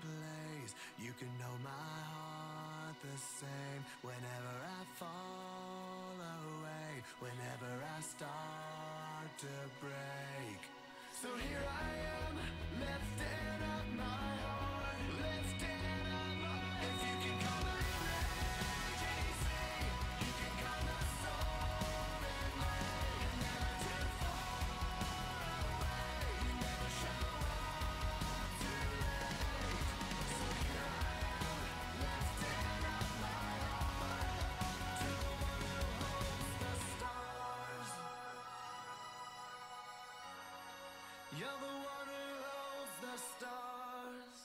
place. You can know my heart the same. Whenever I fall away, whenever I start to break. So here I am, lifting up my heart, lifting up my heart. If you can call me raging sea, you can call the storm in me. You're never too far away, you never show up too late. So here I am, lifting up my heart to the one who holds the stars. You're the one who holds the stars.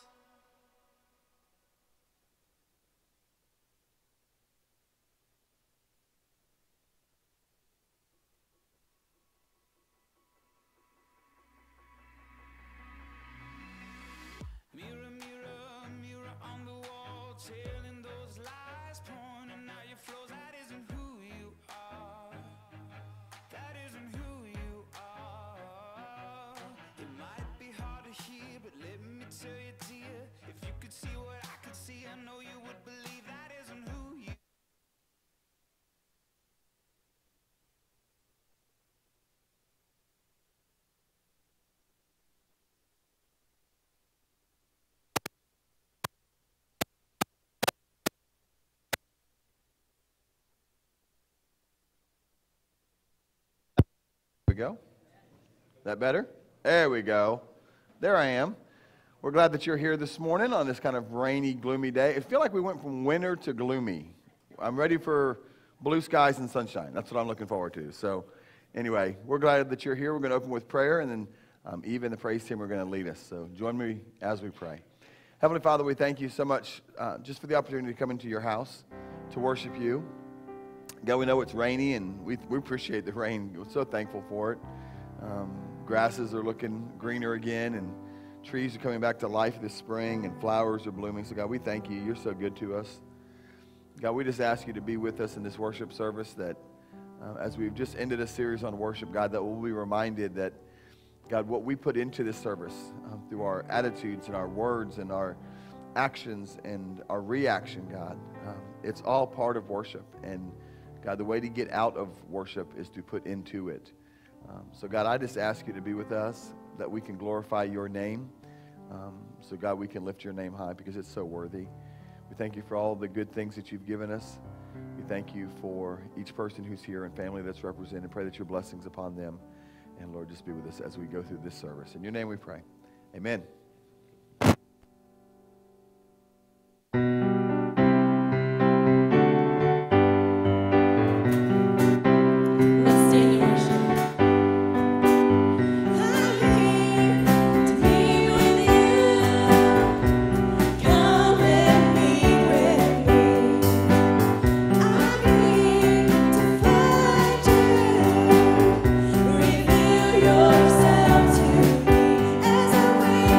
Mirror, mirror, mirror on the wall, telling those lies, pointing out your flaws. That isn't who you are. That isn't who you are. It might be hard to hear, but let me tell you, dear, if you could see what I could see, I know you would believe that isn't who you. There we go. That better? There we go. There I am. We're glad that you're here this morning on this kind of rainy, gloomy day. I feel like we went from winter to gloomy. I'm ready for blue skies and sunshine. That's what I'm looking forward to. So anyway, we're glad that you're here. We're going to open with prayer, and then even the praise team are going to lead us. So join me as we pray. Heavenly Father, we thank you so much just for the opportunity to come into your house to worship you. God, we know it's rainy, and we appreciate the rain. We're so thankful for it. Grasses are looking greener again, and trees are coming back to life this spring, and flowers are blooming. So, God, we thank you. You're so good to us. God, we just ask you to be with us in this worship service, that as we've just ended a series on worship, God, that we'll be reminded that, God, what we put into this service through our attitudes and our words and our actions and our reaction, God, it's all part of worship. And God, the way to get out of worship is to put into it. So God, I just ask you to be with us, that we can glorify your name. So God, we can lift your name high because it's so worthy. We thank you for all the good things that you've given us. We thank you for each person who's here and family that's represented. Pray that your blessings upon them. And Lord, just be with us as we go through this service. In your name we pray. Amen. Yourself to me as the way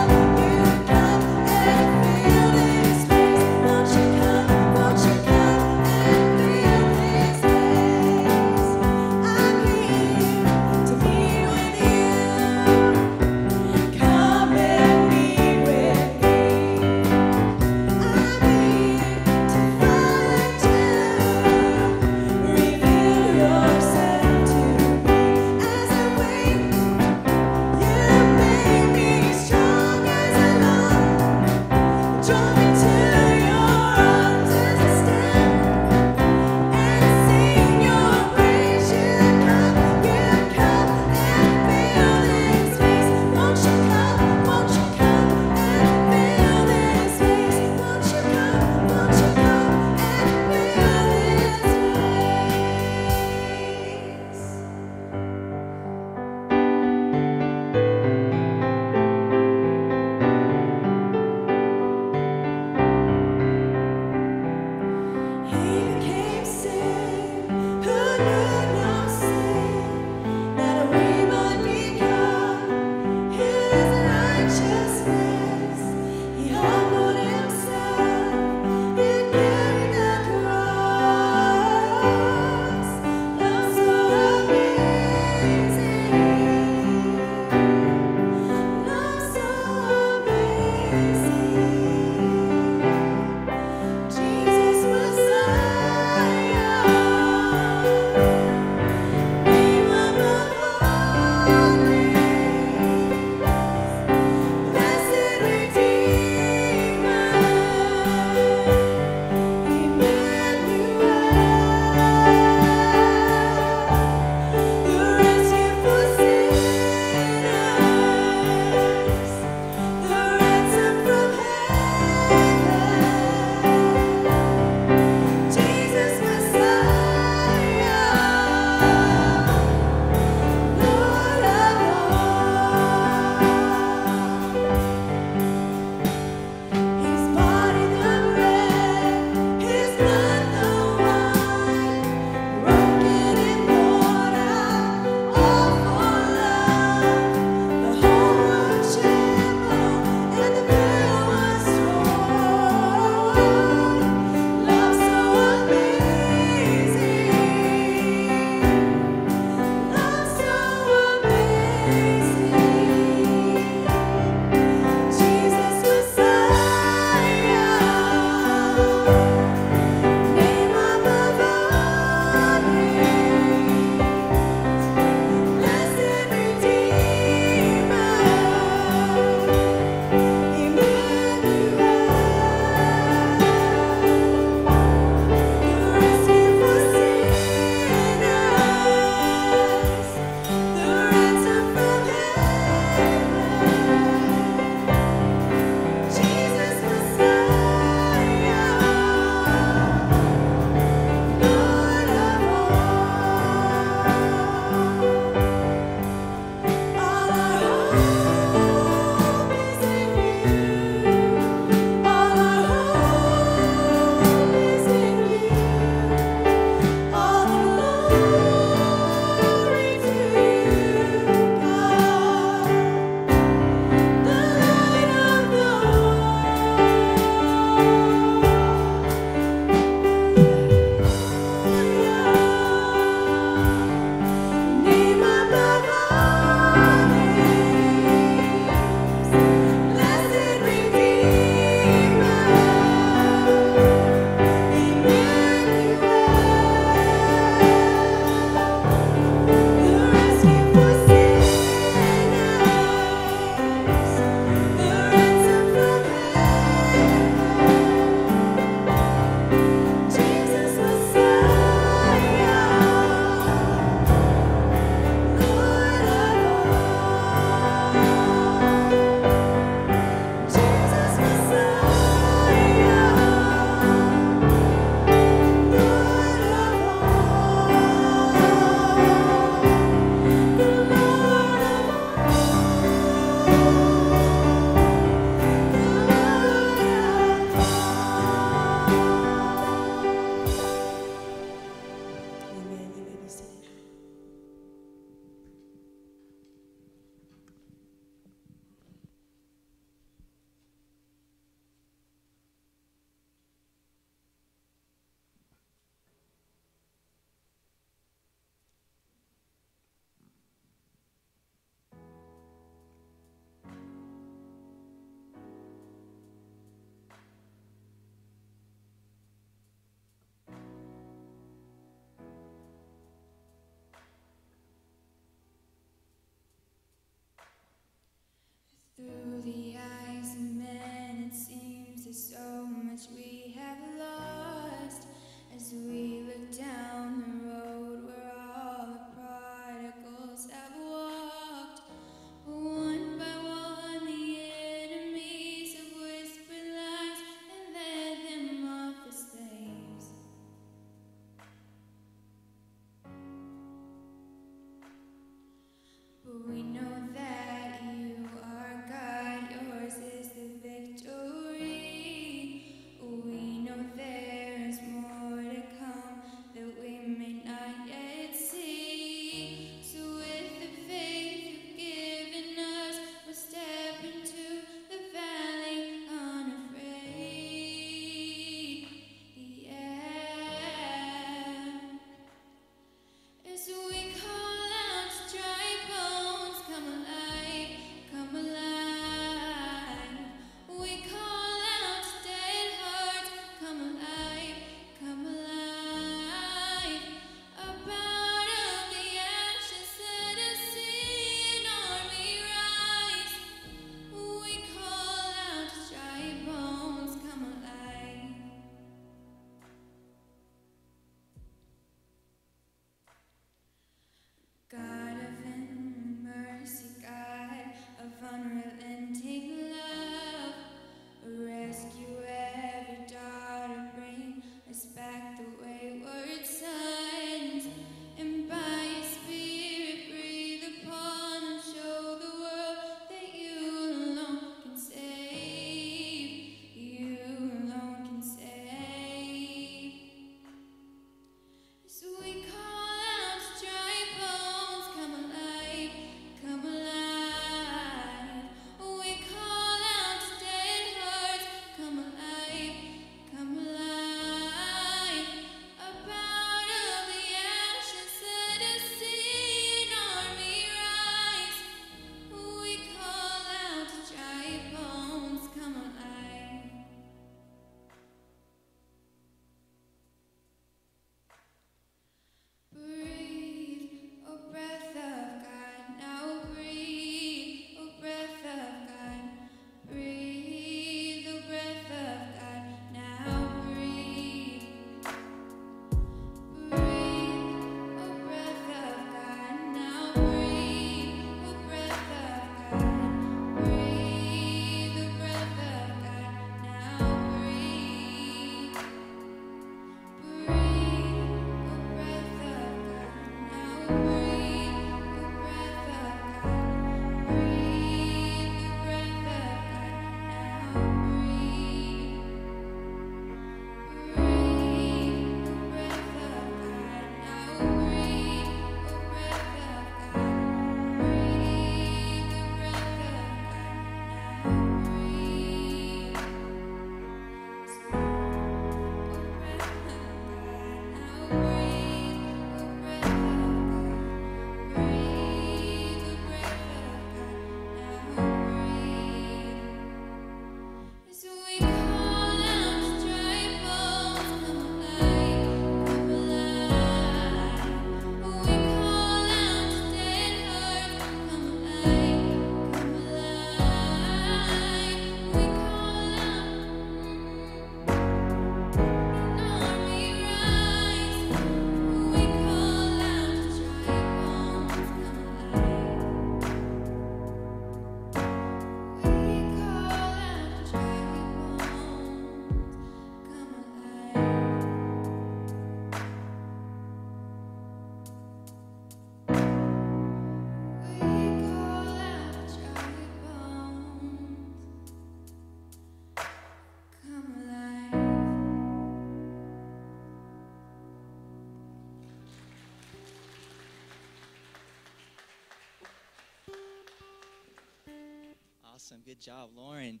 Awesome. Good job, Lauren.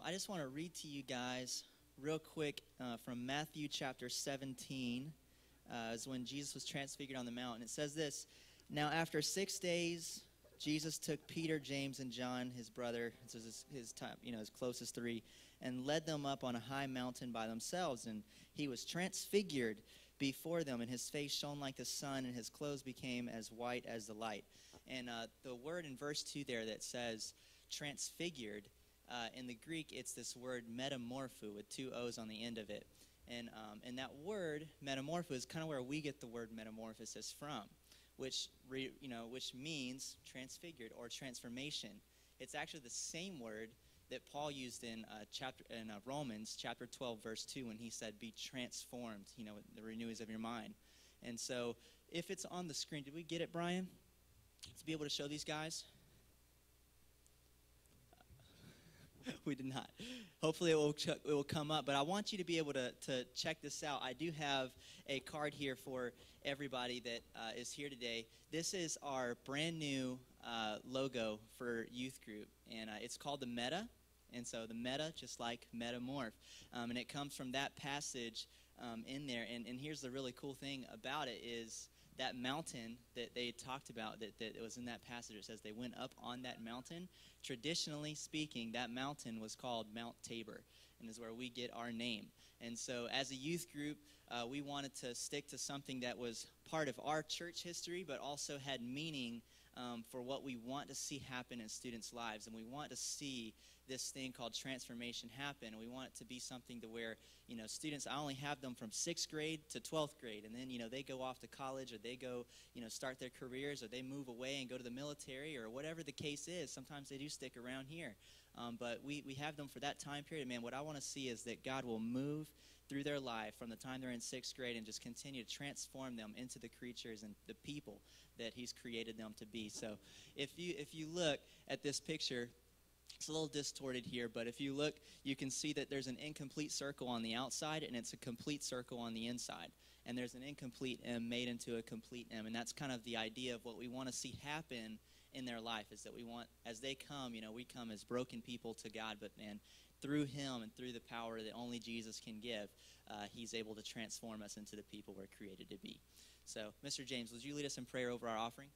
I just want to read to you guys real quick from Matthew chapter 17, is when Jesus was transfigured on the mountain. It says this: Now after 6 days, Jesus took Peter, James, and John, his brother, so his closest three, and led them up on a high mountain by themselves. And he was transfigured before them, and his face shone like the sun, and his clothes became as white as the light. And the word in verse 2 there that says transfigured, in the Greek, it's this word metamorpho with two O's on the end of it. And that word, metamorpho, is kind of where we get the word metamorphosis from, which means transfigured or transformation. It's actually the same word that Paul used in Romans chapter 12, verse 2, when he said, be transformed, the renewings of your mind. And so if it's on the screen, did we get it, Brian? To be able to show these guys? We did not. Hopefully it will come up, but I want you to be able to check this out. I do have a card here for everybody that is here today. This is our brand new logo for youth group, and it's called the Meta. And so the meta, just like metamorph, and it comes from that passage in there. And here's the really cool thing about it is that mountain that they talked about that was in that passage. It says they went up on that mountain. Traditionally speaking, that mountain was called Mount Tabor, and is where we get our name. And so as a youth group, we wanted to stick to something that was part of our church history, but also had meaning for what we want to see happen in students' lives. And we want to see this thing called transformation happen. And we want it to be something to where, students, I only have them from 6th grade to 12th grade. And then, they go off to college, or they go, start their careers, or they move away and go to the military, or whatever the case is. Sometimes they do stick around here. But we have them for that time period. Man, what I want to see is that God will move through their life from the time they're in 6th grade and just continue to transform them into the creatures and the people that he's created them to be. So if you look at this picture, it's a little distorted here, but if you look, you can see that there's an incomplete circle on the outside, and it's a complete circle on the inside. And there's an incomplete M made into a complete M, and that's kind of the idea of what we want to see happen in their life, is that we want, as they come, we come as broken people to God, but man, through him and through the power that only Jesus can give, he's able to transform us into the people we're created to be. So, Mr. James, would you lead us in prayer over our offering?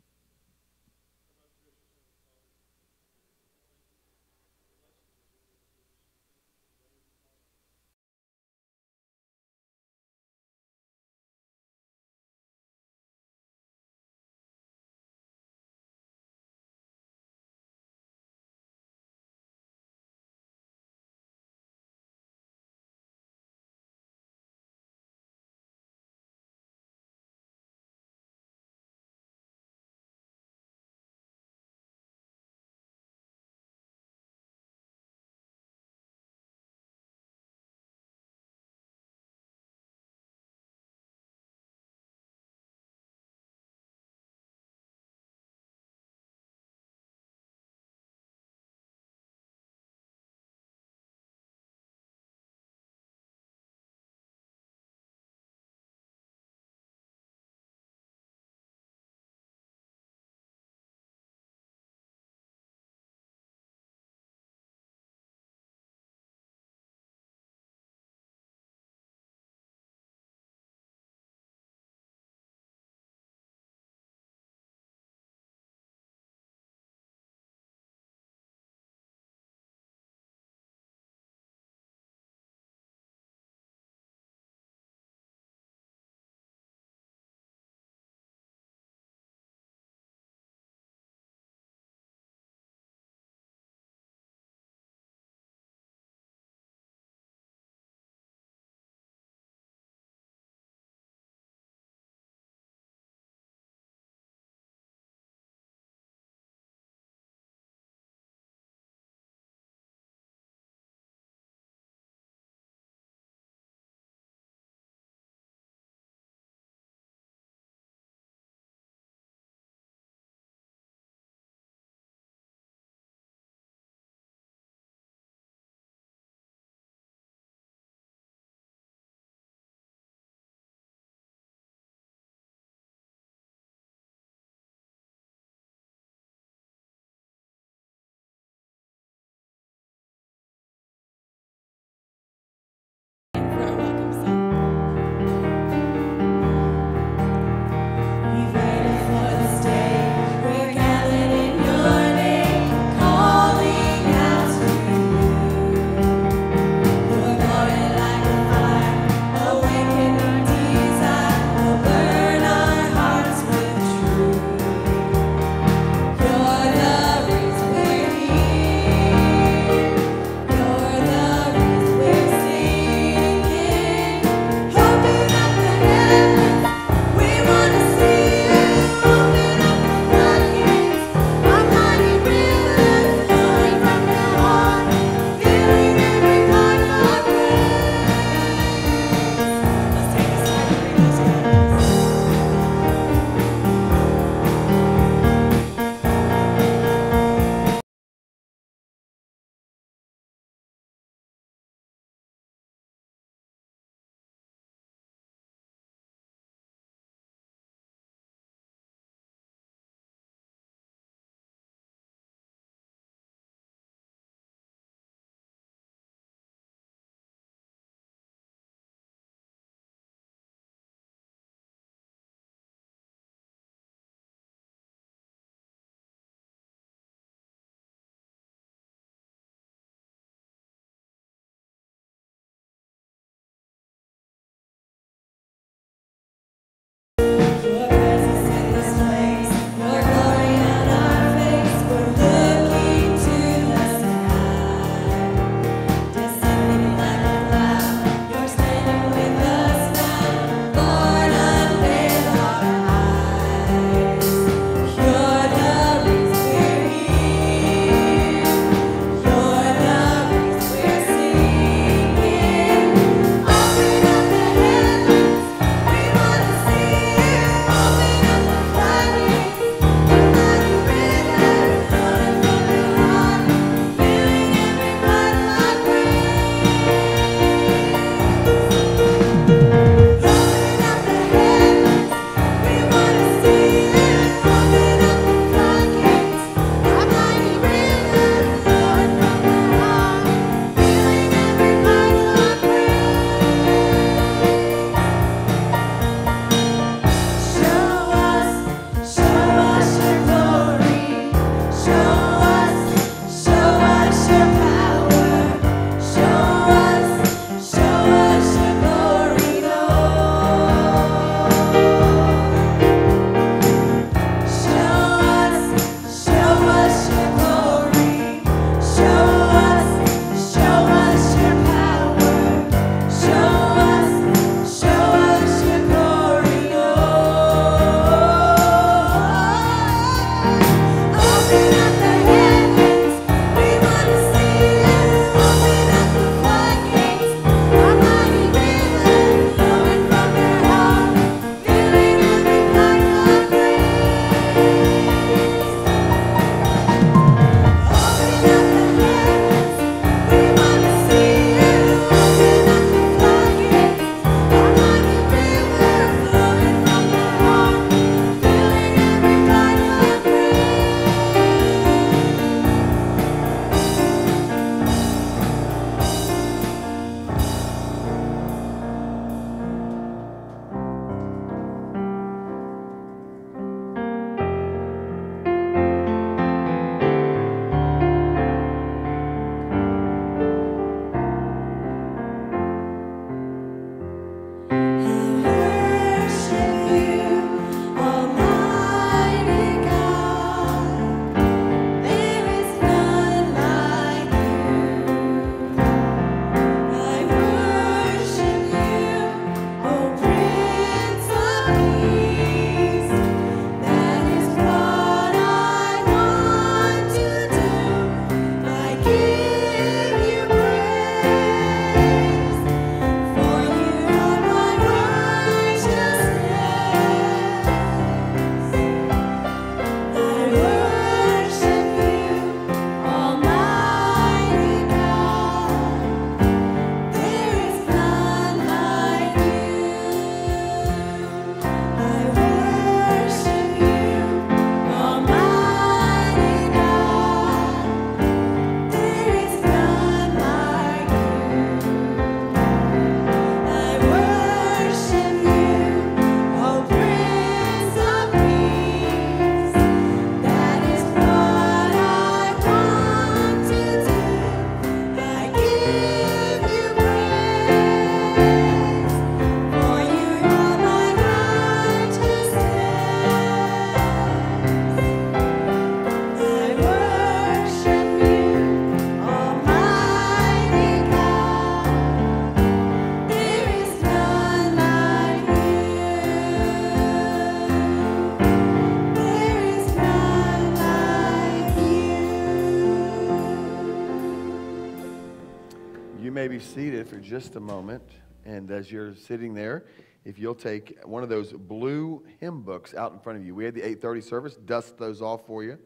be seated for just a moment. And as you're sitting there, if you'll take one of those blue hymn books out in front of you. We had the 8:30 service. Dust those off for you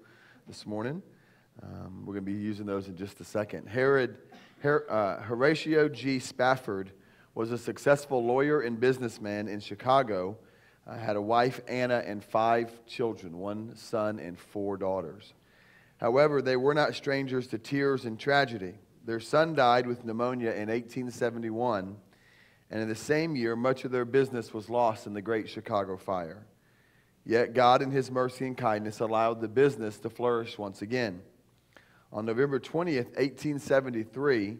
this morning. We're going to be using those in just a second. Horatio G. Spafford was a successful lawyer and businessman in Chicago. Had a wife, Anna, and 5 children, 1 son and 4 daughters. However, they were not strangers to tears and tragedy. Their son died with pneumonia in 1871, and in the same year, much of their business was lost in the Great Chicago Fire. Yet God, in His mercy and kindness, allowed the business to flourish once again. On November 20th, 1873,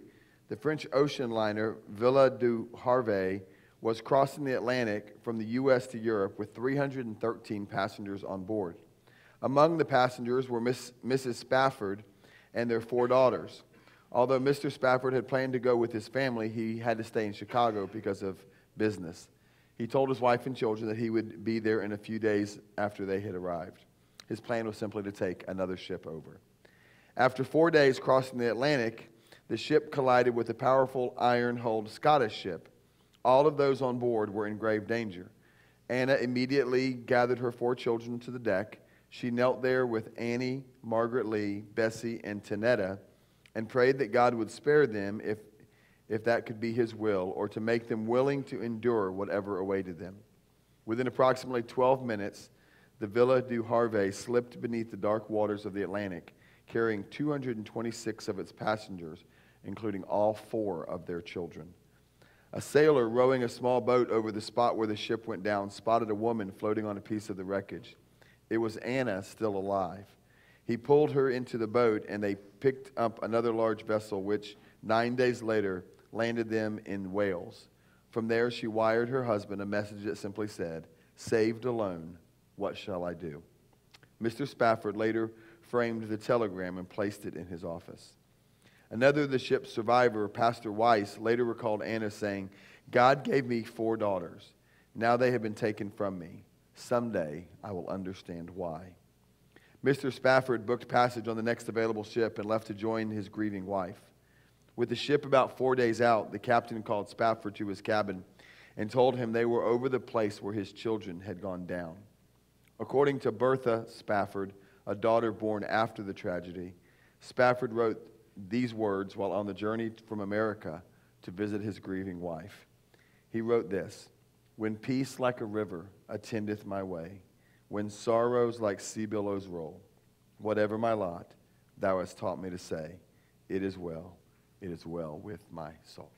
the French ocean liner Villa du Havre was crossing the Atlantic from the U.S. to Europe with 313 passengers on board. Among the passengers were Mrs. Spafford and their 4 daughters. Although Mr. Spafford had planned to go with his family, he had to stay in Chicago because of business. He told his wife and children that he would be there in a few days after they had arrived. His plan was simply to take another ship over. After 4 days crossing the Atlantic, the ship collided with a powerful iron-hulled Scottish ship. All of those on board were in grave danger. Anna immediately gathered her 4 children to the deck. She knelt there with Annie, Margaret Lee, Bessie, and Tanetta, and prayed that God would spare them if that could be His will, or to make them willing to endure whatever awaited them. Within approximately 12 minutes, the Villa du Havre slipped beneath the dark waters of the Atlantic, carrying 226 of its passengers, including all 4 of their children. A sailor rowing a small boat over the spot where the ship went down spotted a woman floating on a piece of the wreckage. It was Anna, still alive. He pulled her into the boat, and they picked up another large vessel, which 9 days later landed them in Wales. From there, she wired her husband a message that simply said, "Saved alone, what shall I do?" Mr. Spafford later framed the telegram and placed it in his office. Another of the ship's survivor, Pastor Weiss, later recalled Anna saying, "God gave me 4 daughters. Now they have been taken from me. Someday I will understand why." Mr. Spafford booked passage on the next available ship and left to join his grieving wife. With the ship about 4 days out, the captain called Spafford to his cabin and told him they were over the place where his children had gone down. According to Bertha Spafford, a daughter born after the tragedy, Spafford wrote these words while on the journey from America to visit his grieving wife. He wrote this: "When peace like a river attendeth my way, when sorrows like sea billows roll, whatever my lot, thou hast taught me to say, it is well with my soul."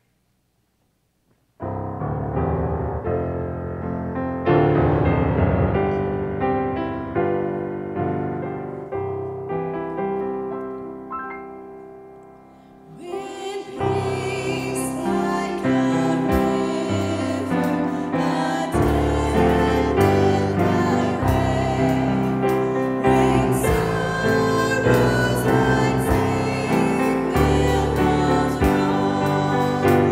Rose like sea billows roll.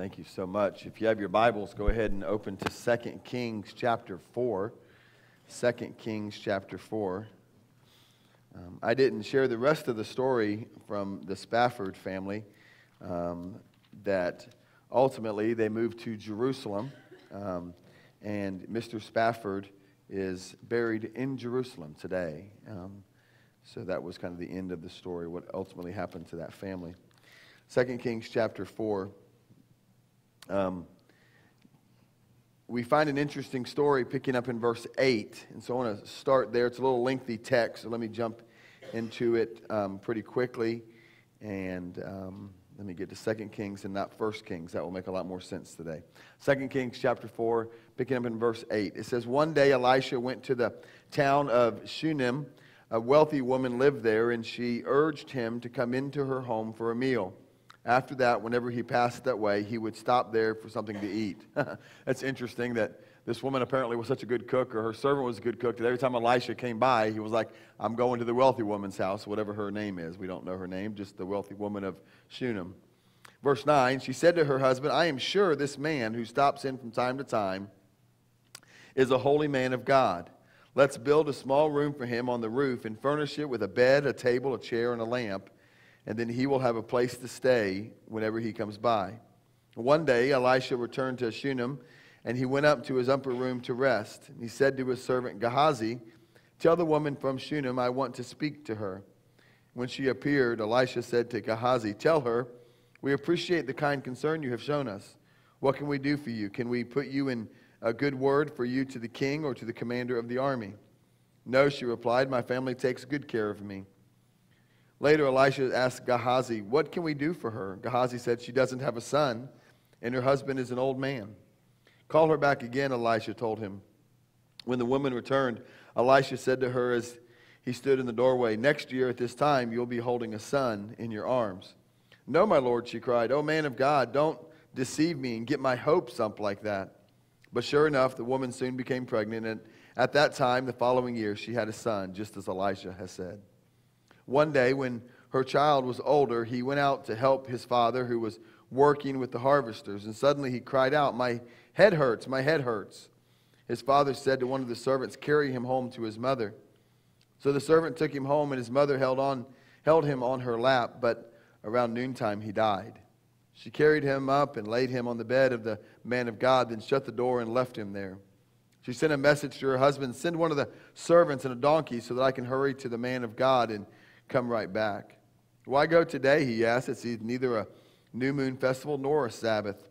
Thank you so much. If you have your Bibles, go ahead and open to 2 Kings chapter 4. 2 Kings chapter 4. I didn't share the rest of the story from the Spafford family, that ultimately they moved to Jerusalem, and Mr. Spafford is buried in Jerusalem today. So that was kind of the end of the story, what ultimately happened to that family. 2 Kings chapter 4. We find an interesting story picking up in verse 8. And so I want to start there. It's a little lengthy text, so let me jump into it pretty quickly. And let me get to 2 Kings and not 1 Kings. That will make a lot more sense today. 2 Kings chapter 4, picking up in verse 8. It says, "One day Elisha went to the town of Shunem. A wealthy woman lived there, and she urged him to come into her home for a meal. After that, whenever he passed that way, he would stop there for something to eat." That's interesting that this woman apparently was such a good cook, or her servant was a good cook, that every time Elisha came by, he was like, "I'm going to the wealthy woman's house," whatever her name is. We don't know her name, just the wealthy woman of Shunem. Verse 9, she said to her husband, "I am sure this man who stops in from time to time is a holy man of God. Let's build a small room for him on the roof and furnish it with a bed, a table, a chair, and a lamp. And then he will have a place to stay whenever he comes by." One day, Elisha returned to Shunem, and he went up to his upper room to rest. And he said to his servant Gehazi, "Tell the woman from Shunem I want to speak to her." When she appeared, Elisha said to Gehazi, "Tell her, we appreciate the kind concern you have shown us. What can we do for you? Can we put you in a good word for you to the king or to the commander of the army?" "No," she replied, "my family takes good care of me." Later, Elisha asked Gehazi, "What can we do for her?" Gehazi said, "She doesn't have a son, and her husband is an old man." "Call her back again," Elisha told him. When the woman returned, Elisha said to her as he stood in the doorway, "Next year at this time, you'll be holding a son in your arms." "No, my lord," she cried. "Oh, man of God, don't deceive me and get my hopes up like that." But sure enough, the woman soon became pregnant, and at that time, the following year, she had a son, just as Elisha has said. One day, when her child was older, he went out to help his father, who was working with the harvesters. And suddenly he cried out, "My head hurts, my head hurts." His father said to one of the servants, "Carry him home to his mother." So the servant took him home, and his mother held him on her lap. But around noontime he died. She carried him up and laid him on the bed of the man of God, then shut the door and left him there. She sent a message to her husband, "Send one of the servants and a donkey so that I can hurry to the man of God and come right back." "Why go today?" he asked. "It's neither a new moon festival nor a Sabbath."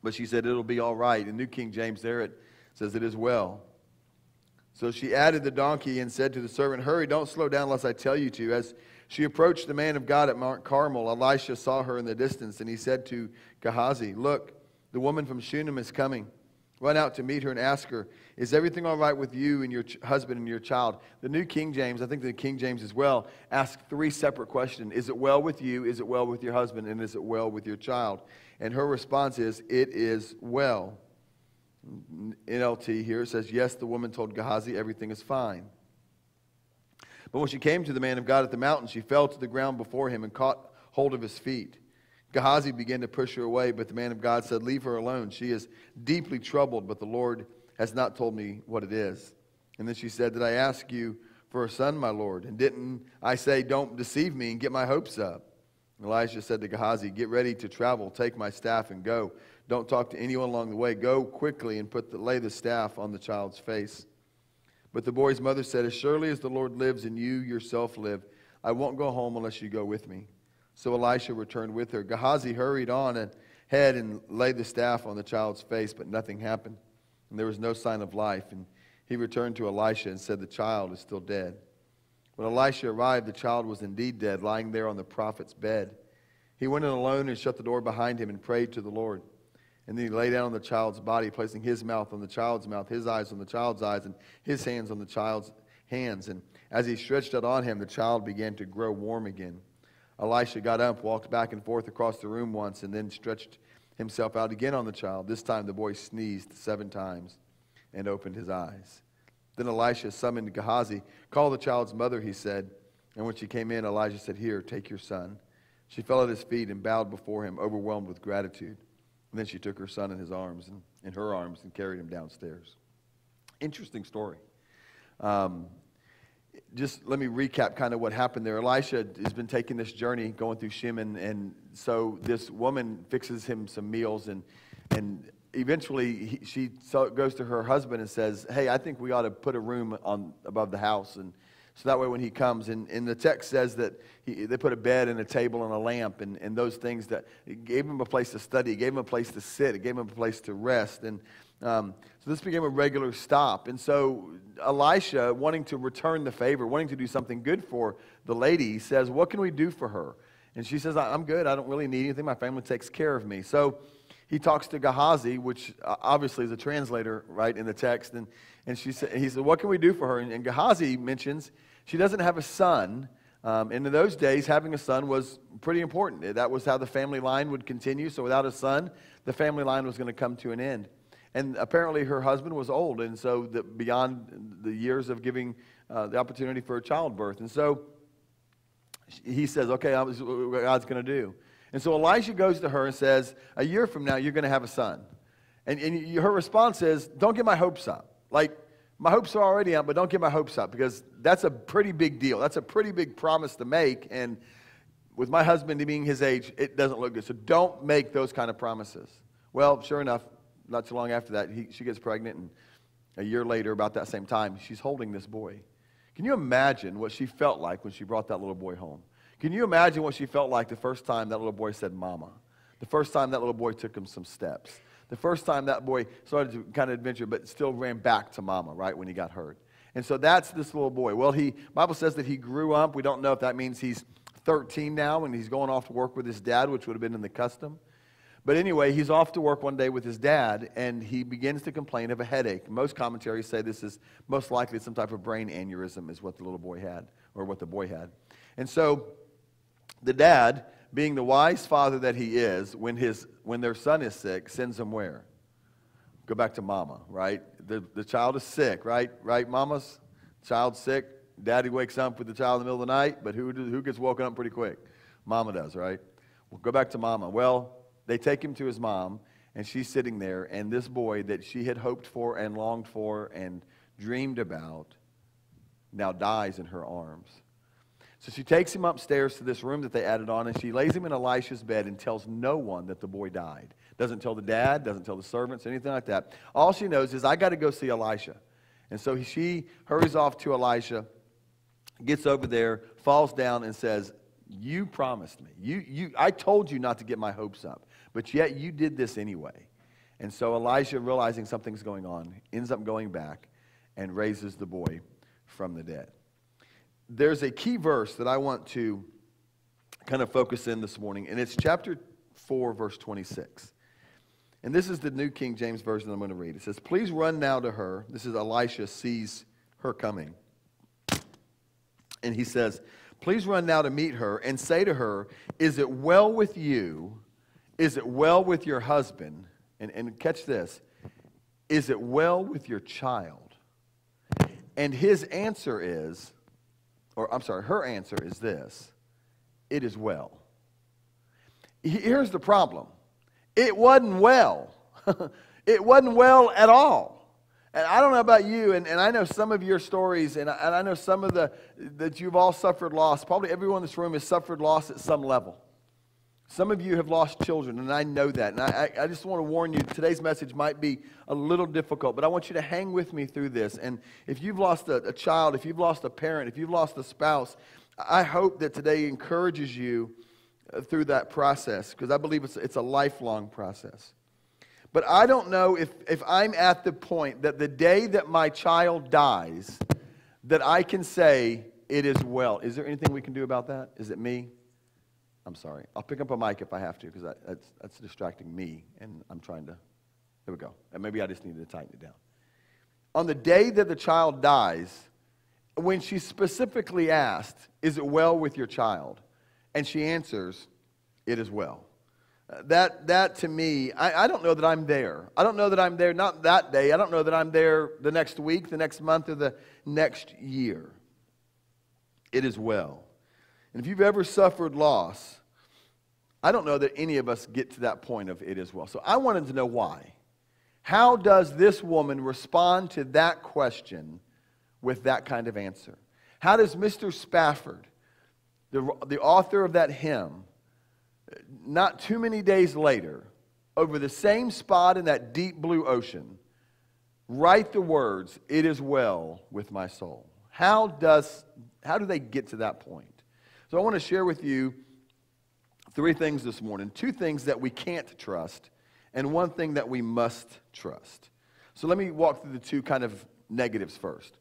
But she said, "It'll be all right." In New King James there it says, "It is well." So she added the donkey and said to the servant, "Hurry, don't slow down unless I tell you to." As she approached the man of God at Mount Carmel, Elisha saw her in the distance, and he said to Gehazi, "Look, the woman from Shunem is coming. Run out to meet her and ask her, 'Is everything all right with you and your husband and your child?'" The New King James, I think the King James as well, asks three separate questions. Is it well with you? Is it well with your husband? And is it well with your child? And her response is, "It is well." NLT here says, "Yes, the woman told Gehazi everything is fine." But when she came to the man of God at the mountain, she fell to the ground before him and caught hold of his feet. Gehazi began to push her away, but the man of God said, "Leave her alone. She is deeply troubled, but the Lord has not told me what it is." And then she said, "Did I ask you for a son, my lord? And didn't I say, 'Don't deceive me and get my hopes up'?" And Elisha said to Gehazi, "Get ready to travel. Take my staff and go. Don't talk to anyone along the way. Go quickly and lay the staff on the child's face." But the boy's mother said, "As surely as the Lord lives and you yourself live, I won't go home unless you go with me." So Elisha returned with her. Gehazi hurried on ahead and laid the staff on the child's face, but nothing happened, and there was no sign of life. And he returned to Elisha and said, "The child is still dead." When Elisha arrived, the child was indeed dead, lying there on the prophet's bed. He went in alone and shut the door behind him and prayed to the Lord. And then he lay down on the child's body, placing his mouth on the child's mouth, his eyes on the child's eyes, and his hands on the child's hands. And as he stretched out on him, the child began to grow warm again. Elisha got up, walked back and forth across the room once, and then stretched himself out again on the child. This time the boy sneezed 7 times and opened his eyes. Then Elisha summoned Gehazi. "Call the child's mother," he said. And when she came in, Elijah said, "Here, take your son." She fell at his feet and bowed before him, overwhelmed with gratitude. And then she took her son in his arms and in her arms and carried him downstairs. Interesting story. Just let me recap kind of what happened there. Elisha has been taking this journey, going through Shem, and so this woman fixes him some meals, and eventually she goes to her husband and says, "Hey, I think we ought to put a room above the house, and so that way when he comes," and the text says that they put a bed and a table and a lamp and those things that it gave him a place to study, it gave him a place to sit, it gave him a place to rest, and so this became a regular stop. And so Elisha, wanting to return the favor, wanting to do something good for the lady, says, "What can we do for her?" And she says, "I'm good. I don't really need anything. My family takes care of me." So he talks to Gehazi, which obviously is a translator, right, in the text. And he said, "What can we do for her?" And Gehazi mentions she doesn't have a son. And in those days, having a son was pretty important. That was how the family line would continue. So without a son, the family line was going to come to an end. And apparently her husband was old, and so beyond the years of giving the opportunity for a childbirth. And so he says, "Okay, this is what God's going to do." And so Elisha goes to her and says, "A year from now, you're going to have a son." And her response is, "Don't get my hopes up. Like, my hopes are already up, but don't get my hopes up, because that's a pretty big deal. That's a pretty big promise to make. And with my husband being his age, it doesn't look good. So don't make those kind of promises." Well, sure enough, not too long after that, she gets pregnant, and a year later, about that same time, she's holding this boy. Can you imagine what she felt like when she brought that little boy home? Can you imagine what she felt like the first time that little boy said "mama"? The first time that little boy took him some steps? The first time that boy started to kind of adventure, but still ran back to mama, right, when he got hurt. And so that's this little boy. Well, Bible says that he grew up. We don't know if that means he's 13 now and he's going off to work with his dad, which would have been in the custom. But anyway, he's off to work one day with his dad, and he begins to complain of a headache. Most commentaries say this is most likely some type of brain aneurysm is what the little boy had, or what the boy had. And so the dad, being the wise father that he is, when their son is sick, sends him where? Go back to mama, right? The child is sick, right? Right, mamas? Child's sick. Daddy wakes up with the child in the middle of the night, but who gets woken up pretty quick? Mama does, right? Well, go back to mama. Well, they take him to his mom, and she's sitting there, and this boy that she had hoped for and longed for and dreamed about now dies in her arms. So she takes him upstairs to this room that they added on, and she lays him in Elisha's bed and tells no one that the boy died. Doesn't tell the dad, doesn't tell the servants, anything like that. All she knows is, "I got to go see Elisha." And so she hurries off to Elisha, gets over there, falls down, and says, "You promised me. I told you not to get my hopes up, but yet you did this anyway." And so Elisha, realizing something's going on, ends up going back and raises the boy from the dead. There's a key verse that I want to kind of focus in this morning, and it's chapter 4, verse 26. And this is the New King James Version I'm going to read. It says, "Please run now to her." This is Elisha sees her coming. And he says, "Please run now to meet her and say to her, 'Is it well with you? Is it well with your husband?'" And catch this. "Is it well with your child?" And his answer is, her answer is this: "It is well." Here's the problem. It wasn't well. It wasn't well at all. And I don't know about you, and I know some of your stories, and I know some of that you've all suffered loss. Probably everyone in this room has suffered loss at some level. Some of you have lost children, and I know that. And I just want to warn you, today's message might be a little difficult, but I want you to hang with me through this. And if you've lost a child, if you've lost a parent, if you've lost a spouse, I hope that today encourages you through that process, because I believe it's a lifelong process. But I don't know if I'm at the point that the day that my child dies, that I can say, "It is well." Is there anything we can do about that? Is it me? I'm sorry. I'll pick up a mic if I have to, because that's distracting me, and I'm trying to. There we go. And maybe I just need to tighten it down. On the day that the child dies, when she specifically asked, "Is it well with your child?" and she answers, "It is well." That to me, I don't know that I'm there. I don't know that I'm there, not that day. I don't know that I'm there the next week, the next month, or the next year. It is well. And if you've ever suffered loss, I don't know that any of us get to that point of it as well. So I wanted to know why. How does this woman respond to that question with that kind of answer? How does Mr. Spafford, the author of that hymn, not too many days later, over the same spot in that deep blue ocean, write the words, "It is well with my soul"? How do they get to that point? So I want to share with you 3 things this morning. 2 things that we can't trust, and 1 thing that we must trust. So let me walk through the 2 kind of negatives first.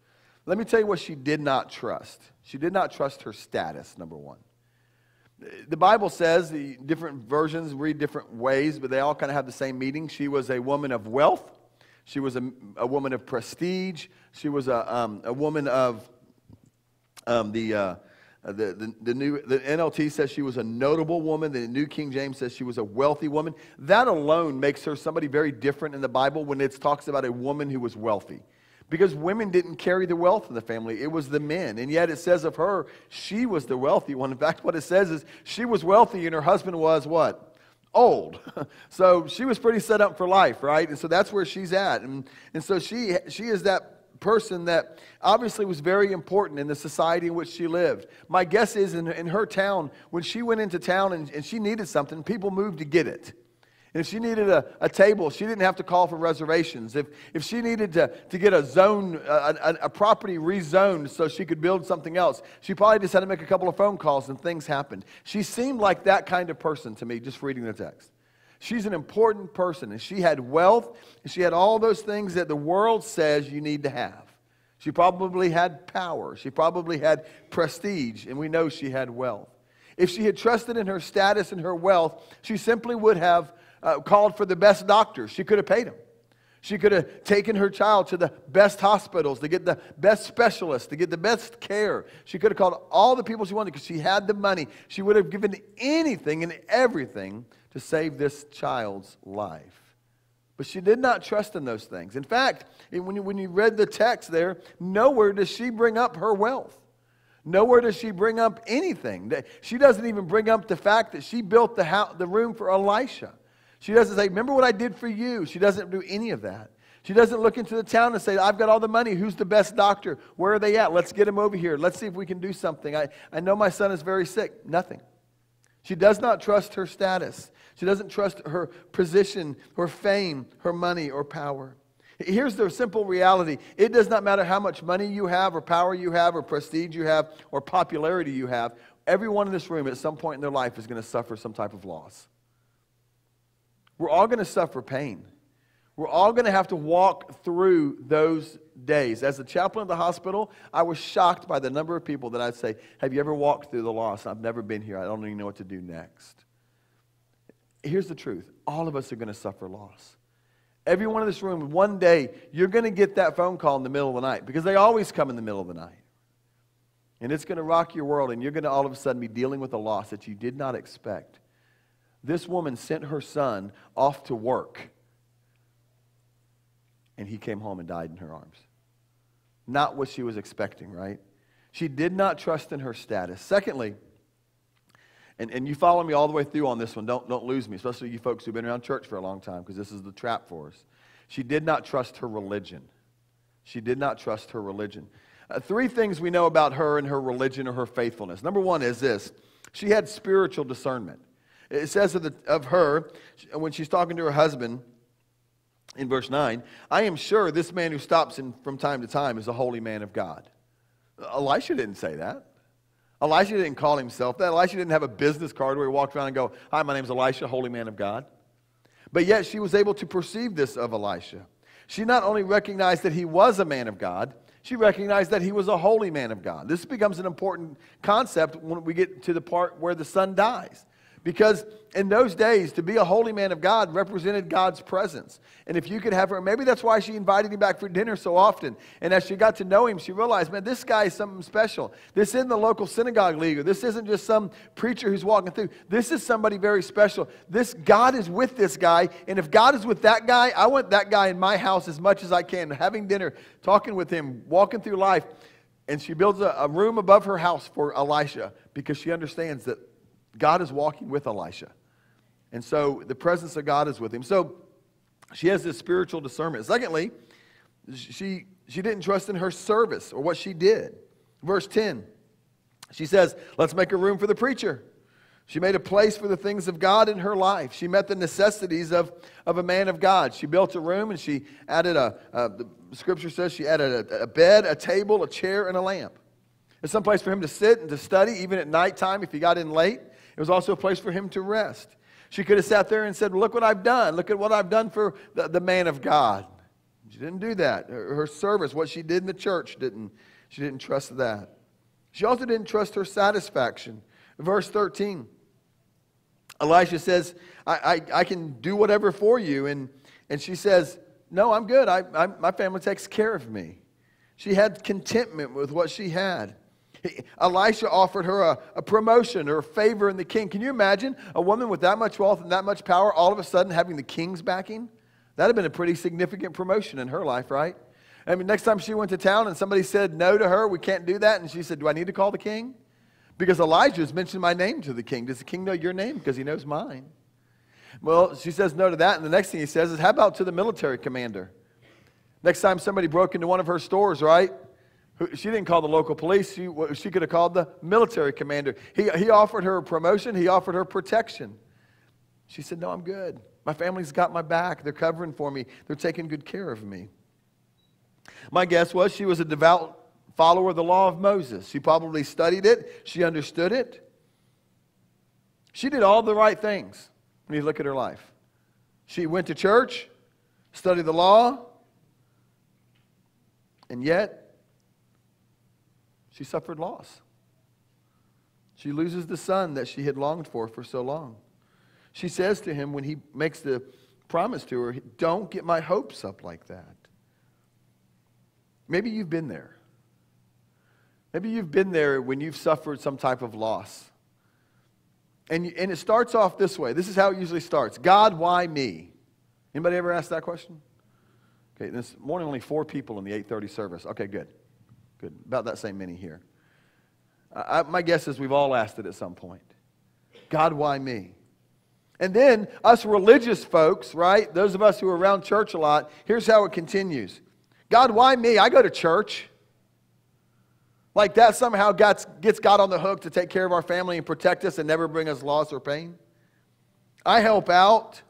Let me tell you what she did not trust. She did not trust her status, number 1. The Bible says, the different versions read different ways, but they all kind of have the same meaning. She was a woman of wealth. She was a woman of prestige. She was a woman of the NLT says she was a notable woman. The New King James says she was a wealthy woman. That alone makes her somebody very different in the Bible when it talks about a woman who was wealthy. Because women didn't carry the wealth in the family. It was the men. And yet it says of her, she was the wealthy one. In fact, what it says is she was wealthy and her husband was what? Old. So she was pretty set up for life, right? And so that's where she's at. And so she is that person that obviously was very important in the society in which she lived. My guess is in her town, when she went into town and she needed something, people moved to get it. And if she needed a table, she didn't have to call for reservations. If she needed to get a zone, a property rezoned so she could build something else, she probably just had to make a couple of phone calls and things happened. She seemed like that kind of person to me, just reading the text. She's an important person, and she had wealth, and she had all those things that the world says you need to have. She probably had power. She probably had prestige, and we know she had wealth. If she had trusted in her status and her wealth, she simply would have called for the best doctors. She could have paid them. She could have taken her child to the best hospitals to get the best specialists, to get the best care. She could have called all the people she wanted because she had the money. She would have given anything and everything to save this child's life. But she did not trust in those things. In fact, when you read the text there, nowhere does she bring up her wealth. Nowhere does she bring up anything. She doesn't even bring up the fact that she built the room for Elisha. She doesn't say, remember what I did for you. She doesn't do any of that. She doesn't look into the town and say, I've got all the money. Who's the best doctor? Where are they at? Let's get him over here. Let's see if we can do something. I know my son is very sick. Nothing. She does not trust her status. She doesn't trust her position, her fame, her money, or power. Here's the simple reality. It does not matter how much money you have, or power you have, or prestige you have, or popularity you have. Everyone in this room at some point in their life is going to suffer some type of loss. We're all going to suffer pain. We're all going to have to walk through those days. As a chaplain at the hospital, I was shocked by the number of people that I'd say, have you ever walked through the loss? I've never been here. I don't even know what to do next. Here's the truth. All of us are going to suffer loss. Everyone in this room, one day, you're going to get that phone call in the middle of the night, because they always come in the middle of the night. And it's going to rock your world, and you're going to all of a sudden be dealing with a loss that you did not expect. This woman sent her son off to work, and he came home and died in her arms. Not what she was expecting, right? She did not trust in her status. Secondly, and you follow me all the way through on this one. Don't lose me, especially you folks who've been around church for a long time, because this is the trap for us. She did not trust her religion. She did not trust her religion. 3 things we know about her and her religion or her faithfulness. Number 1 is this. She had spiritual discernment. It says of her, when she's talking to her husband, in verse 9, I am sure this man who stops in from time to time is a holy man of God. Elisha didn't say that. Elisha didn't call himself that. Elisha didn't have a business card where he walked around and go, hi, my name's Elisha, holy man of God. But yet she was able to perceive this of Elisha. She not only recognized that he was a man of God, she recognized that he was a holy man of God. This becomes an important concept when we get to the part where the son dies. Because in those days, to be a holy man of God represented God's presence. And if you could have her, maybe that's why she invited him back for dinner so often. And as she got to know him, she realized, man, this guy is something special. This isn't the local synagogue leader. This isn't just some preacher who's walking through. This is somebody very special. This God is with this guy. And if God is with that guy, I want that guy in my house as much as I can. Having dinner, talking with him, walking through life. And she builds a room above her house for Elisha, because she understands that God is walking with Elisha. And so the presence of God is with him. So she has this spiritual discernment. Secondly, she didn't trust in her service or what she did. Verse 10, she says, let's make a room for the preacher. She made a place for the things of God in her life. She met the necessities of a man of God. She built a room and she added the scripture says she added a bed, a table, a chair, and a lamp. It's some place for him to sit and to study, even at nighttime if he got in late. It was also a place for him to rest. She could have sat there and said, look what I've done. Look at what I've done for the man of God. She didn't do that. Her service, what she did in the church, she didn't trust that. She also didn't trust her satisfaction. Verse 13, Elisha says, I can do whatever for you. And she says, no, I'm good. My family takes care of me. She had contentment with what she had. Elisha offered her a promotion or a favor in the king. Can you imagine a woman with that much wealth and that much power all of a sudden having the king's backing? That would have been a pretty significant promotion in her life, right? I mean, next time she went to town and somebody said no to her, we can't do that. And she said, do I need to call the king? Because Elijah has mentioned my name to the king. Does the king know your name? Because he knows mine. Well, she says no to that. And the next thing he says is, how about to the military commander? Next time somebody broke into one of her stores, right? She didn't call the local police. She could have called the military commander. He offered her a promotion. He offered her protection. She said, no, I'm good. My family's got my back. They're covering for me. They're taking good care of me. My guess was she was a devout follower of the law of Moses. She probably studied it. She understood it. She did all the right things when you look at her life. She went to church, studied the law, and yet she suffered loss. She loses the son that she had longed for so long. She says to him when he makes the promise to her, don't get my hopes up like that. Maybe you've been there. Maybe you've been there when you've suffered some type of loss. And it starts off this way. This is how it usually starts. God, why me? Anybody ever ask that question? Okay, this morning only 4 people in the 8:30 service. Okay, good. Good. About that same many here. My guess is we've all asked it at some point. God, why me? And then us religious folks, right? Those of us who are around church a lot, here's how it continues. God, why me? I go to church. Like that somehow gets God on the hook to take care of our family and protect us and never bring us loss or pain. I help out.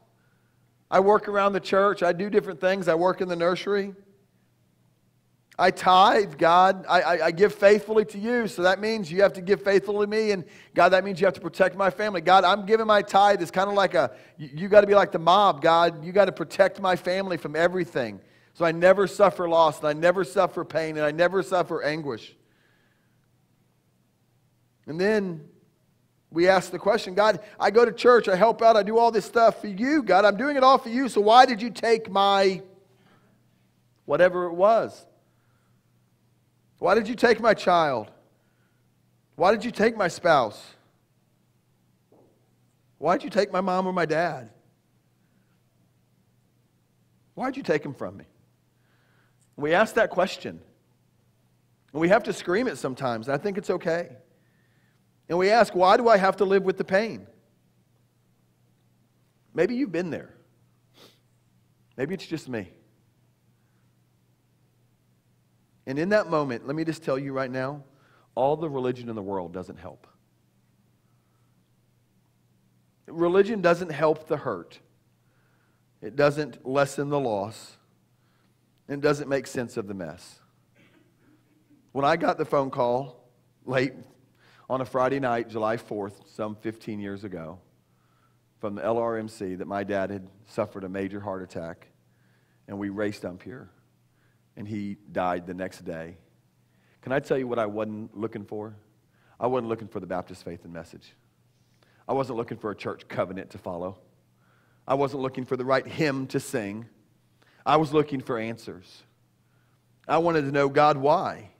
I work around the church. I do different things. I work in the nursery. I tithe, God. I give faithfully to you, so that means you have to give faithfully to me, and God, that means you have to protect my family. God, I'm giving my tithe. It's kind of like you got to be like the mob, God. You got to protect my family from everything, so I never suffer loss, and I never suffer pain, and I never suffer anguish. And then we ask the question, God, I go to church, I help out, I do all this stuff for you, God. I'm doing it all for you, so why did you take my whatever it was? Why did you take my child? Why did you take my spouse? Why did you take my mom or my dad? Why did you take them from me? We ask that question. And we have to scream it sometimes, and I think it's okay. And we ask, why do I have to live with the pain? Maybe you've been there. Maybe it's just me. And in that moment, let me just tell you right now, all the religion in the world doesn't help. Religion doesn't help the hurt. It doesn't lessen the loss. And it doesn't make sense of the mess. When I got the phone call late on a Friday night, July 4th, some 15 years ago, from the LRMC that my dad had suffered a major heart attack, and we raced up here, and he died the next day. Can I tell you what I wasn't looking for? I wasn't looking for the Baptist Faith and Message. I wasn't looking for a church covenant to follow. I wasn't looking for the right hymn to sing. I was looking for answers. I wanted to know, God, why?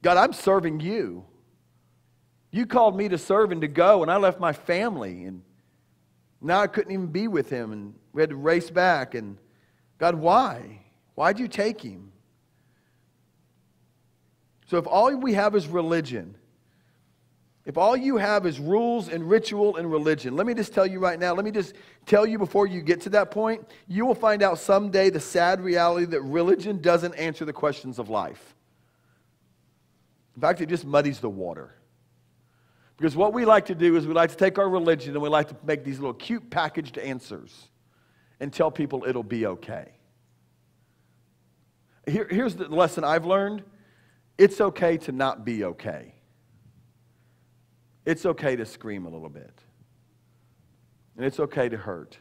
God, I'm serving you. You called me to serve and to go, and I left my family, and now I couldn't even be with him, and we had to race back. And God, why? Why'd you take him? So if all we have is religion, if all you have is rules and ritual and religion, let me just tell you right now, let me just tell you before you get to that point, you will find out someday the sad reality that religion doesn't answer the questions of life. In fact, it just muddies the water. Because what we like to do is we like to take our religion and we like to make these little cute packaged answers and tell people it'll be okay. Here's the lesson I've learned. It's okay to not be okay. It's okay to scream a little bit. And it's okay to hurt.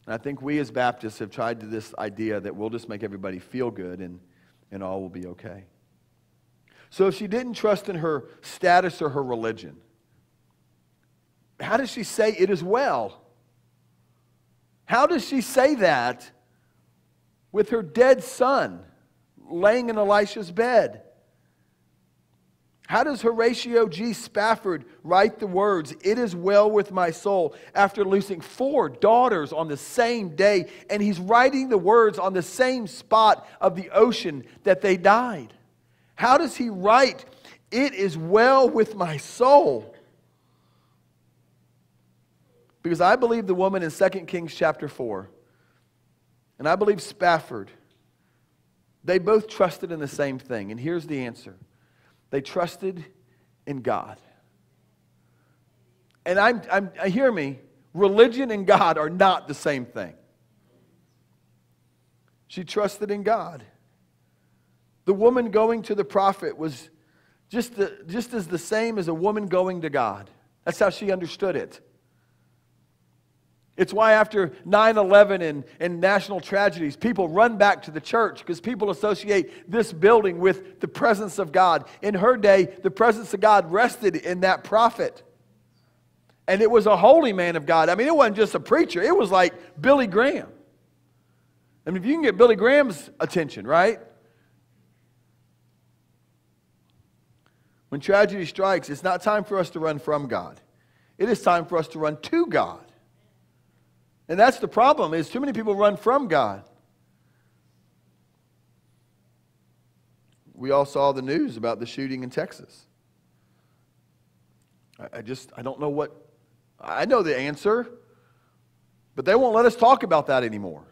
And I think we as Baptists have tried to this idea that we'll just make everybody feel good and all will be okay. So if she didn't trust in her status or her religion, how does she say it is well? How does she say that with her dead son laying in Elisha's bed? How does Horatio G. Spafford write the words, "It is well with my soul," after losing 4 daughters on the same day, and he's writing the words on the same spot of the ocean that they died? How does he write, "It is well with my soul"? Because I believe the woman in 2 Kings chapter 4, and I believe Spafford, they both trusted in the same thing. And here's the answer. They trusted in God. And hear me, religion and God are not the same thing. She trusted in God. The woman going to the prophet was just as the same as a woman going to God. That's how she understood it. It's why after 9/11 and national tragedies, people run back to the church because people associate this building with the presence of God. In her day, the presence of God rested in that prophet. And it was a holy man of God. I mean, it wasn't just a preacher. It was like Billy Graham. I mean, if you can get Billy Graham's attention, right? When tragedy strikes, it's not time for us to run from God. It is time for us to run to God. And that's the problem, is too many people run from God. We all saw the news about the shooting in Texas. I don't know what, I know the answer, but they won't let us talk about that anymore.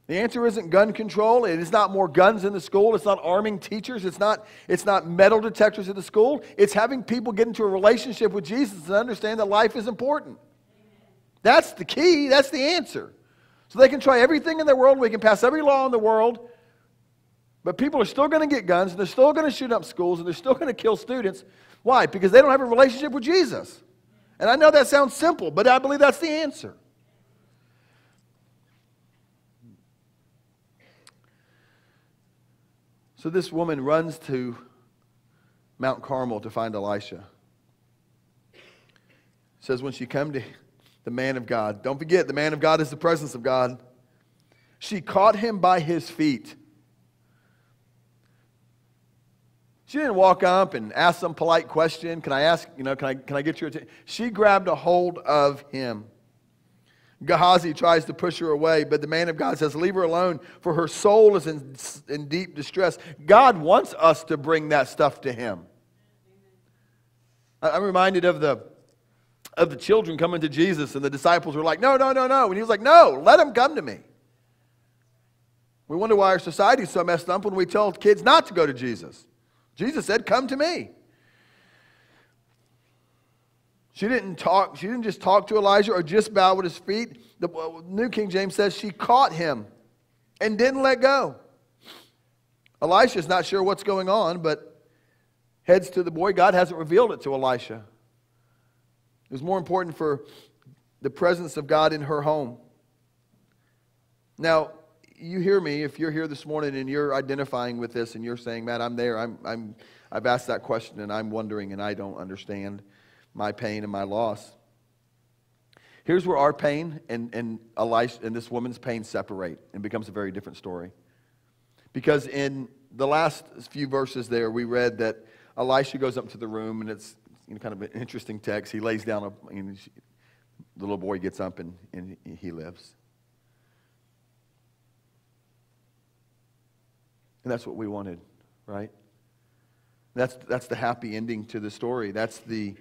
The answer isn't gun control. It is not more guns in the school. It's not arming teachers. It's not metal detectors at the school. It's having people get into a relationship with Jesus and understand that life is important. That's the key. That's the answer. So they can try everything in the world. We can pass every law in the world. But people are still going to get guns, and they're still going to shoot up schools, and they're still going to kill students. Why? Because they don't have a relationship with Jesus. And I know that sounds simple, but I believe that's the answer. So this woman runs to Mount Carmel to find Elisha. It says when she came to the man of God, don't forget, the man of God is the presence of God. She caught him by his feet. She didn't walk up and ask some polite question. Can I get your attention? She grabbed a hold of him. Gehazi tries to push her away, but the man of God says, leave her alone, for her soul is in deep distress. God wants us to bring that stuff to him. I'm reminded of the children coming to Jesus, and the disciples were like, no. And he was like, no, let them come to me. We wonder why our society is so messed up when we tell kids not to go to Jesus. Jesus said, come to me. She didn't just talk to Elijah or just bow at his feet. The New King James says she caught him and didn't let go. Elisha's not sure what's going on, but heads to the boy. God hasn't revealed it to Elisha. It was more important for the presence of God in her home. Now, you hear me, if you're here this morning and you're identifying with this and you're saying, Matt, I'm there, I've asked that question and I'm wondering and I don't understand my pain and my loss. Here's where our pain and Elisha and this woman's pain separate and becomes a very different story. Because in the last few verses there, we read that Elisha goes up to the room, and it's kind of an interesting text. He lays down, the little boy gets up and he lives. And that's what we wanted, right? That's the happy ending to the story. That's the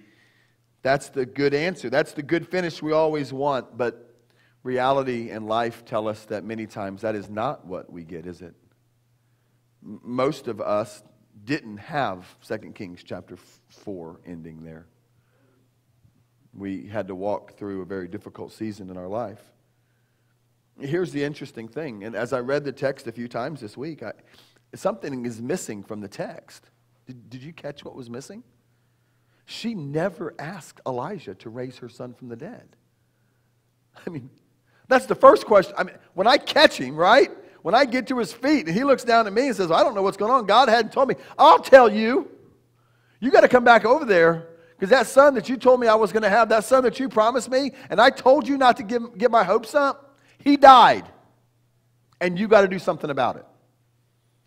good answer. That's the good finish we always want. But reality and life tell us that many times that is not what we get, is it? Most of us didn't have 2 Kings chapter 4 ending there. We had to walk through a very difficult season in our life. Here's the interesting thing, and as I read the text a few times this week, something is missing from the text. Did you catch what was missing? She never asked Elijah to raise her son from the dead. I mean, that's the first question. I mean, when I catch him, right? When I get to his feet and he looks down at me and says, I don't know what's going on. God hadn't told me. I'll tell you. You got to come back over there because that son that you told me I was going to have, that son that you promised me, and I told you not to get my hopes up, he died. And you got to do something about it.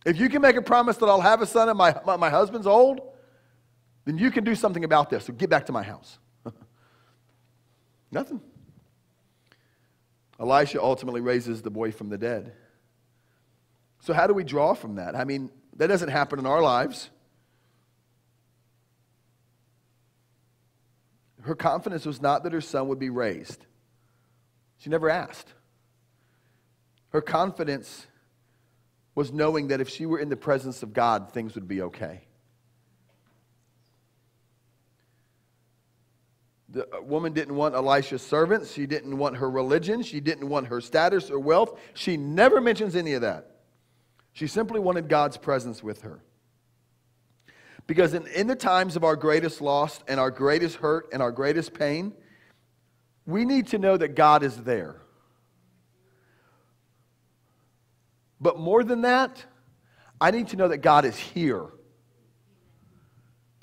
If you can make a promise that I'll have a son and my husband's old, then you can do something about this. So get back to my house. Nothing. Elisha ultimately raises the boy from the dead. So how do we draw from that? I mean, that doesn't happen in our lives. Her confidence was not that her son would be raised. She never asked. Her confidence was knowing that if she were in the presence of God, things would be okay. The woman didn't want Elisha's servants. She didn't want her religion. She didn't want her status or wealth. She never mentions any of that. She simply wanted God's presence with her. Because in the times of our greatest loss and our greatest hurt and our greatest pain, we need to know that God is there. But more than that, I need to know that God is here.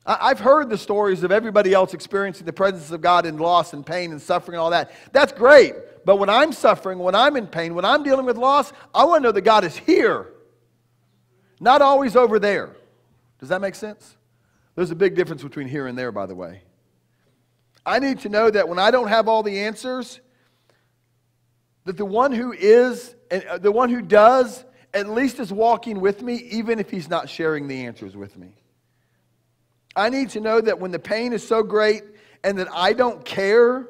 I've heard the stories of everybody else experiencing the presence of God in loss and pain and suffering and all that. That's great. But when I'm suffering, when I'm in pain, when I'm dealing with loss, I want to know that God is here. Not always over there. Does that make sense? There's a big difference between here and there, by the way. I need to know that when I don't have all the answers, that the one who is, and the one who does, at least is walking with me, even if he's not sharing the answers with me. I need to know that when the pain is so great and that I don't care,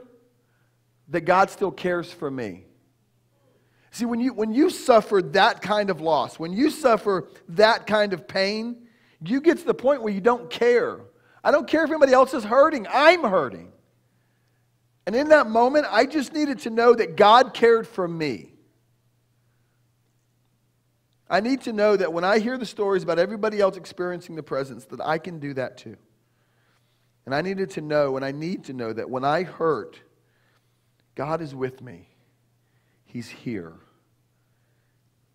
that God still cares for me. See, when you suffer that kind of loss, when you suffer that kind of pain, you get to the point where you don't care. I don't care if anybody else is hurting. I'm hurting. And in that moment, I just needed to know that God cared for me. I need to know that when I hear the stories about everybody else experiencing the presence, that I can do that too. And I needed to know, and I need to know that when I hurt, God is with me. He's here,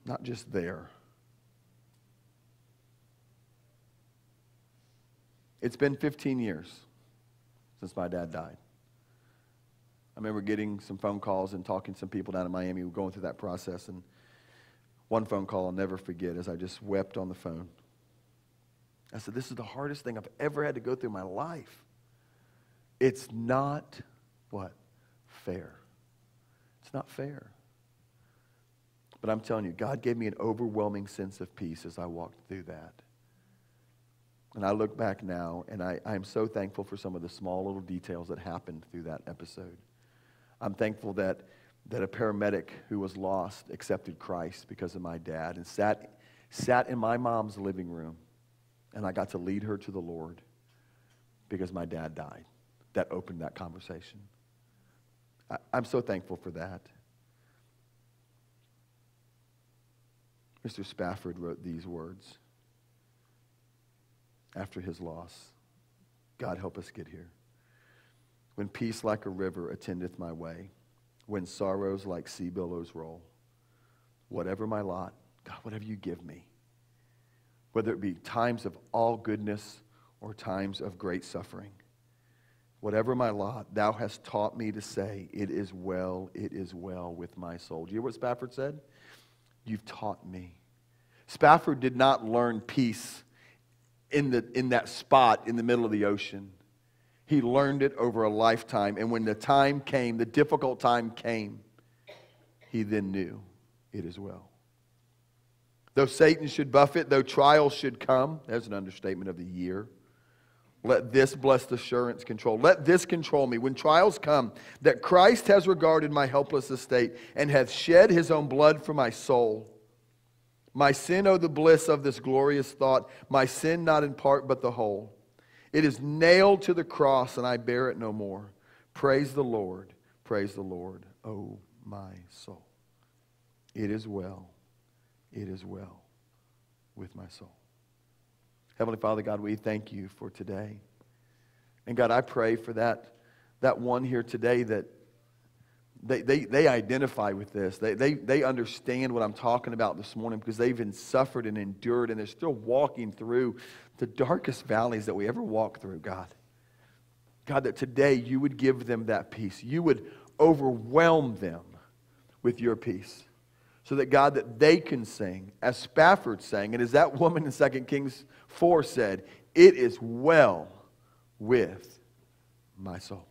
not just there. It's been 15 years since my dad died. I remember getting some phone calls and talking to some people down in Miami who were going through that process. And one phone call I'll never forget as I just wept on the phone. I said, this is the hardest thing I've ever had to go through in my life. It's not, what? Fair. It's not fair. But I'm telling you, God gave me an overwhelming sense of peace as I walked through that. And I look back now, and I am so thankful for some of the small little details that happened through that episode. I'm thankful that a paramedic who was lost accepted Christ because of my dad and sat in my mom's living room, and I got to lead her to the Lord because my dad died. That opened that conversation. I'm so thankful for that. Mr. Spafford wrote these words after his loss. God help us get here. When peace like a river attendeth my way, when sorrows like sea billows roll, whatever my lot, God, whatever you give me, whether it be times of all goodness or times of great suffering, whatever my lot, thou hast taught me to say, it is well with my soul. Do you hear what Spafford said? You've taught me. Spafford did not learn peace in that spot in the middle of the ocean. He learned it over a lifetime. And when the time came, the difficult time came, he then knew it is well. Though Satan should buffet, though trials should come, there's an understatement of the year. Let this blessed assurance control. Let this control me when trials come, that Christ has regarded my helpless estate and hath shed his own blood for my soul. My sin, oh, the bliss of this glorious thought, my sin not in part but the whole. It is nailed to the cross and I bear it no more. Praise the Lord, oh my soul. It is well with my soul. Heavenly Father, God, we thank you for today. And God, I pray for that one here today that they identify with this. They understand what I'm talking about this morning because they've been suffered and endured and they're still walking through the darkest valleys that we ever walk through, God. God, that today you would give them that peace. You would overwhelm them with your peace. So that, God, that they can sing, as Spafford sang, and as that woman in 2 Kings 4 said, it is well with my soul.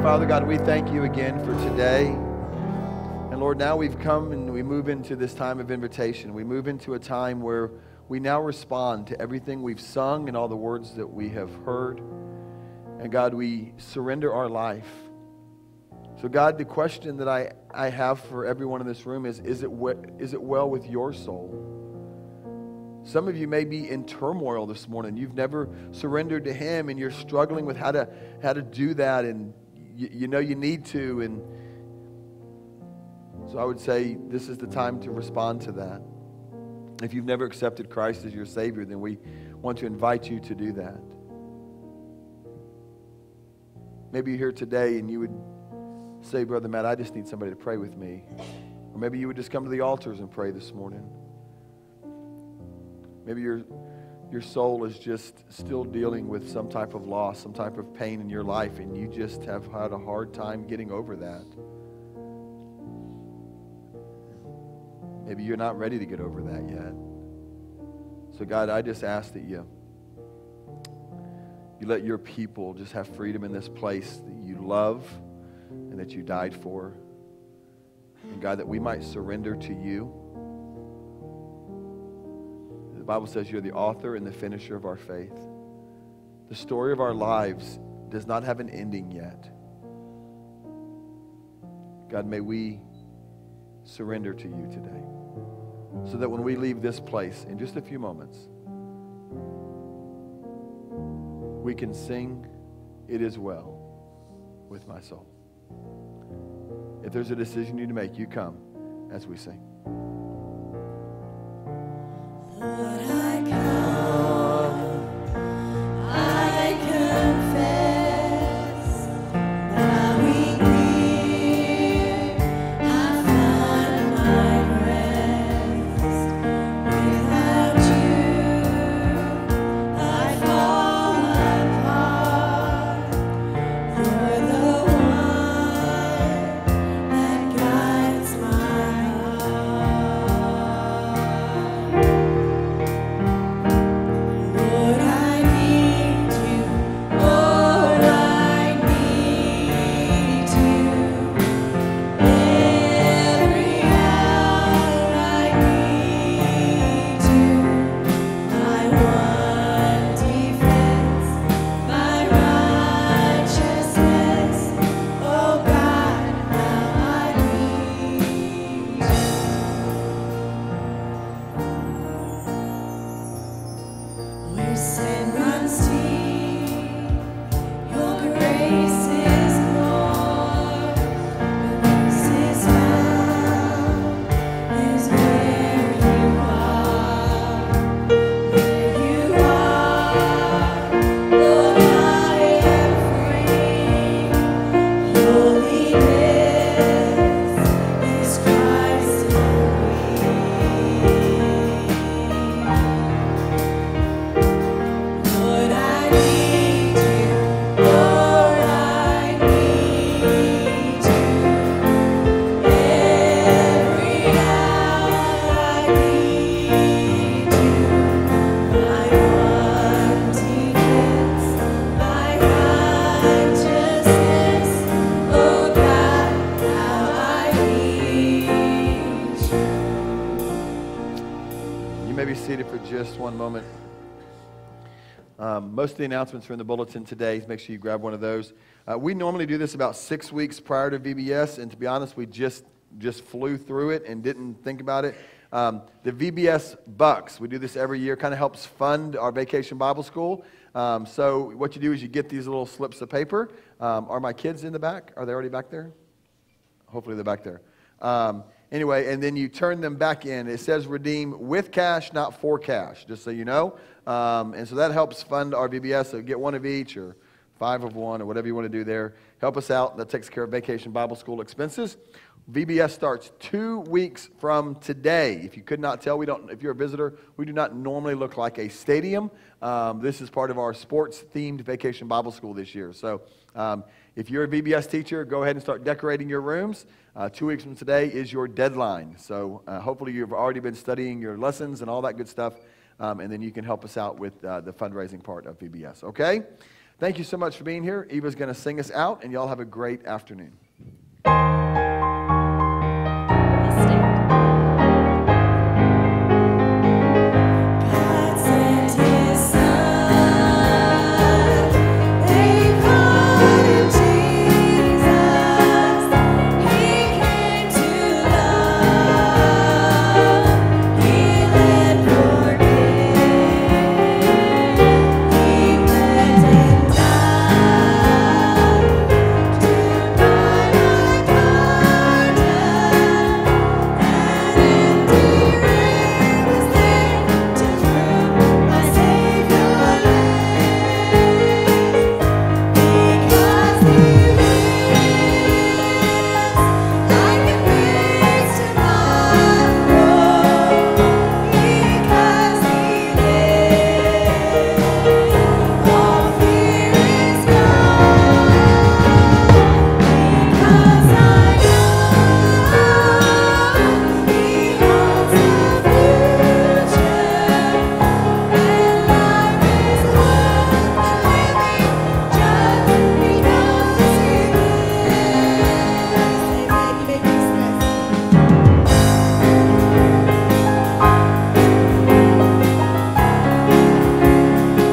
Father God, we thank you again for today. And Lord, now we've come and we move into this time of invitation. We move into a time where we now respond to everything we've sung and all the words that we have heard. And God, we surrender our life. So God, the question that I have for everyone in this room is it well with your soul? Some of you may be in turmoil this morning. You've never surrendered to Him, and you're struggling with how to do that, and you know you need to. And so I would say this is the time to respond to that. If you've never accepted Christ as your Savior, then we want to invite you to do that. Maybe you're here today and you would say, Brother Matt, I just need somebody to pray with me. Or maybe you would just come to the altars and pray this morning. Maybe your soul is just still dealing with some type of loss, some type of pain in your life, and you just have had a hard time getting over that. Maybe you're not ready to get over that yet. So God, I just ask that you let your people just have freedom in this place that you love and that you died for. And God, that we might surrender to you. The Bible says you're the author and the finisher of our faith. The story of our lives does not have an ending yet. God, may we surrender to you today, so that when we leave this place in just a few moments, we can sing, "It is well with my soul." If there's a decision you need to make, you come as we sing. Lord, I come, I confess, bowing here, I find my rest. Without you, I fall apart. You're the one that guides my Lord, I need you. Lord, I need you. Every hour I need you. My one defense, my righteousness. Oh God, how I need you. Where sin runs deep, your grace is more. Where grace is found is where you are. Where you are, Lord, I am free. Holiness is Christ in me. Lord, I need you. Lord, I need you. Every hour I need you. My one defense, my righteousness. Oh God, how I need you. You may be seated for just one moment. Most of the announcements are in the bulletin today. Make sure you grab one of those. We normally do this about 6 weeks prior to VBS, and to be honest, we just flew through it and didn't think about it. The VBS Bucks, we do this every year, kind of helps fund our Vacation Bible School. So what you do is you get these little slips of paper. Are my kids in the back? Are they already back there? Hopefully they're back there. Anyway, and then you turn them back in. It says redeem with cash, not for cash, just so you know. And so that helps fund our VBS. So get one of each or 5 of one or whatever you want to do there. Help us out. That takes care of Vacation Bible School expenses. VBS starts 2 weeks from today. If you could not tell, if you're a visitor, we do not normally look like a stadium. This is part of our sports-themed Vacation Bible School this year. So if you're a VBS teacher, go ahead and start decorating your rooms. 2 weeks from today is your deadline. So hopefully you've already been studying your lessons and all that good stuff. And then you can help us out with the fundraising part of VBS, okay? Thank you so much for being here. Eva's going to sing us out, and y'all have a great afternoon.